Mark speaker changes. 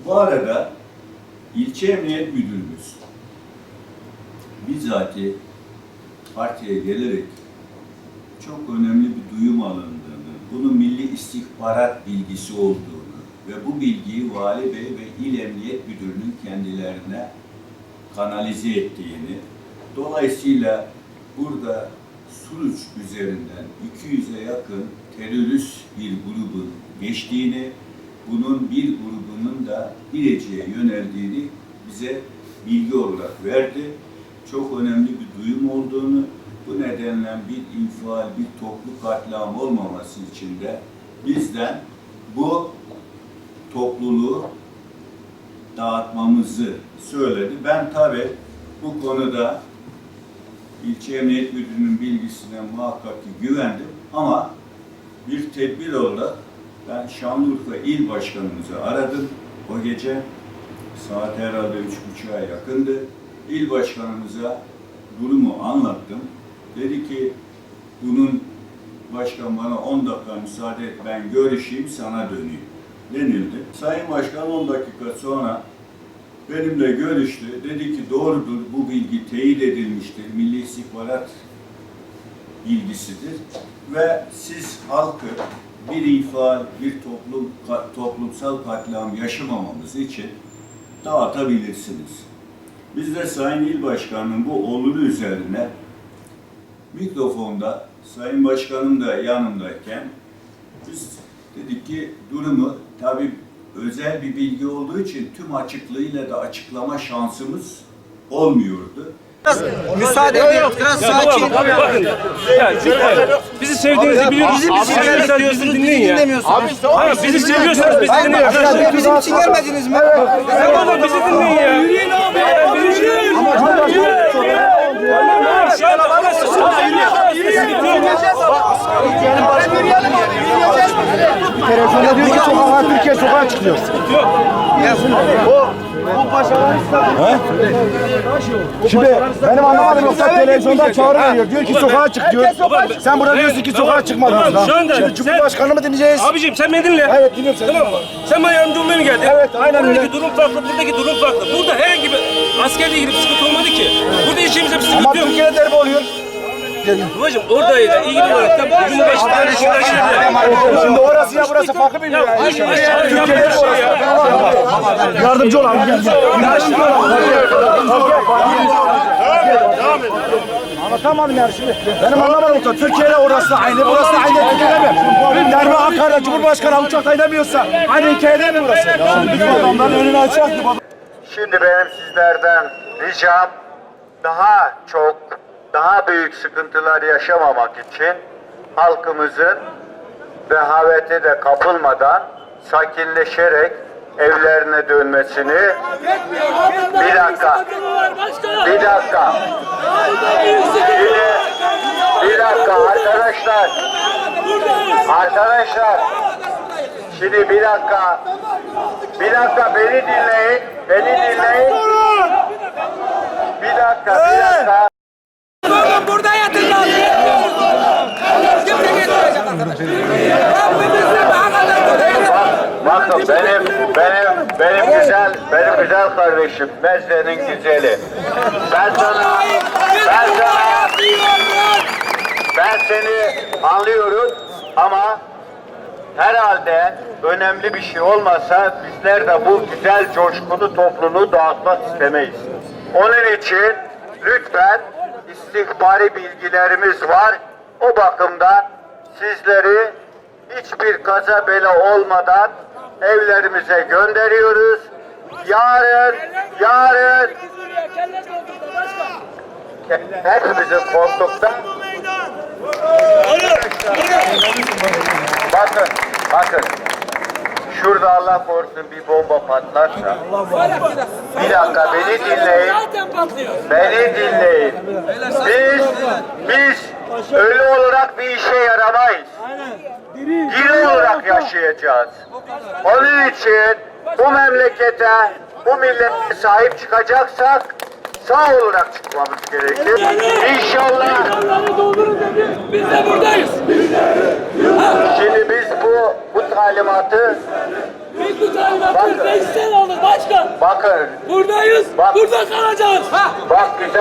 Speaker 1: Bu arada ilçe emniyet müdürümüz bizzati partiye gelerek çok önemli bir duyum alındığını, bunun milli istihbarat bilgisi olduğunu ve bu bilgiyi Vali Bey ve İl Emniyet Müdürü'nün kendilerine kanalize ettiğini, dolayısıyla burada Suruç üzerinden 200'e yakın terörist bir grubun geçtiğini, bunun bir grubunun da Bilecik'e yöneldiğini bize bilgi olarak verdi. Çok önemli bir duyum olduğunu, bu nedenle bir infial, bir toplu katliam olmaması için de bizden bu topluluğu dağıtmamızı söyledi. Ben tabii bu konuda İlçe Emniyet Müdürü'nün bilgisine muhakkak ki güvendim ama bir tedbir olarak ben Şanlıurfa İl Başkanımızı aradım o gece. Saat herhalde 3.30'a yakındı. İl Başkanımıza durumu anlattım. Dedi ki bunun başkan bana 10 dakika müsaade et, ben görüşeyim sana döneyim denildi. Sayın Başkan 10 dakika sonra benimle görüştü. Dedi ki doğrudur, bu bilgi teyit edilmiştir. Milli istihbarat bilgisidir. Ve siz halkı bir infial, bir toplumsal katliam yaşamamamız için dağıtabilirsiniz. Biz de Sayın İl Başkanı'nın bu oluru üzerine mikrofonda, Sayın Başkanım da yanımdayken biz dedik ki durumu tabii özel bir bilgi olduğu için tüm açıklığıyla da açıklama şansımız olmuyordu.
Speaker 2: Müsaade edin, biraz sakin.
Speaker 3: Bakın, bizi sevdiğinizi biliyoruz. Bizi sevdiğinizi dinleyin ya. Abi bizi seviyorsanız bizi dinleyin.
Speaker 2: Arkadaşlar bizim için gelmediniz mi?
Speaker 3: Tamam bizi dinleyin ya. Yürüyün abi.
Speaker 4: Televizyonda diyor ki sokağa, Türkiye sokağa çıkıyor. Bu paşalar Şimdi benim anlamadım yoksa televizyonda çağrı veriyor. Diyor ki sokağa çık diyor. Sen burada diyorsun ki sokağa çıkmadınız lan.
Speaker 3: Şu anda
Speaker 4: Şimdi Cumhurbaşkanı mı dinleyeceğiz?
Speaker 3: Abicim sen beni dinle.
Speaker 4: Evet dinliyorum seni.
Speaker 3: Tamam mı? Sen bana yardımcı olmaya mı geldin?
Speaker 4: Evet, aynen öyle.
Speaker 3: Buradaki durum farklı, buradaki durum farklı. Burada herhangi bir askerle ilgili bir sıkıntı olmadı ki. Burada işimizde bir sıkıntı
Speaker 4: Ama
Speaker 3: yok.
Speaker 4: Türkiye'de derbi oluyor.
Speaker 3: Babacım oradayla ilgili olarak da Cumhurbaşkanı şeyler geldi.
Speaker 4: Şimdi orası ya burası farklı bir yer. Türkiye'de orası. Yardımcı ol abi. Yardımcı ol. Anlatamadım yani şimdi. Benim anlamadım yoksa Türkiye'de orası aynı, burası da aynı Türkiye'de mi? Derbi Ankara'da Cumhurbaşkanı uçakta gidemiyorsa aynı hikayede mi burası? Lütfen adamların önünü açacak.
Speaker 5: Şimdi benim sizlerden ricam daha büyük sıkıntılar yaşamamak için halkımızın rehavete de kapılmadan sakinleşerek evlerine dönmesini. Bir dakika arkadaşlar şimdi bir dakika beni dinleyin bir dakika
Speaker 2: Burada yatacağız. Kimse gitmeyecek arkadaşlar. Rabbimizle bağlanır burada yatacağız.
Speaker 5: bakın benim güzel kardeşim Mezze'nin güzeli ben seni anlıyorum ama herhalde önemli bir şey olmasa bizler de bu güzel coşkulu topluluğu dağıtmak istemeyiz. Onun için lütfen istihbari bilgilerimiz var. O bakımdan sizleri hiçbir kaza bela olmadan evlerimize gönderiyoruz. Yarın hepimizin koltukta bakın şurada Allah korusun bir bomba patlarsa bir dakika beni dinleyin biz ölü olarak bir işe yaramayız, diri olarak yaşayacağız. Onun için bu memlekete, bu millete sahip çıkacaksak sağ olarak çıkmamız gerekir. İnşallah.
Speaker 6: Biz de buradayız.
Speaker 5: Şimdi biz bu talimatı
Speaker 6: Bakın 5 sene olur başkan.
Speaker 5: Bakın.
Speaker 6: Buradayız.
Speaker 5: Bak.
Speaker 6: Burada kalacağız.
Speaker 5: Bak güzel.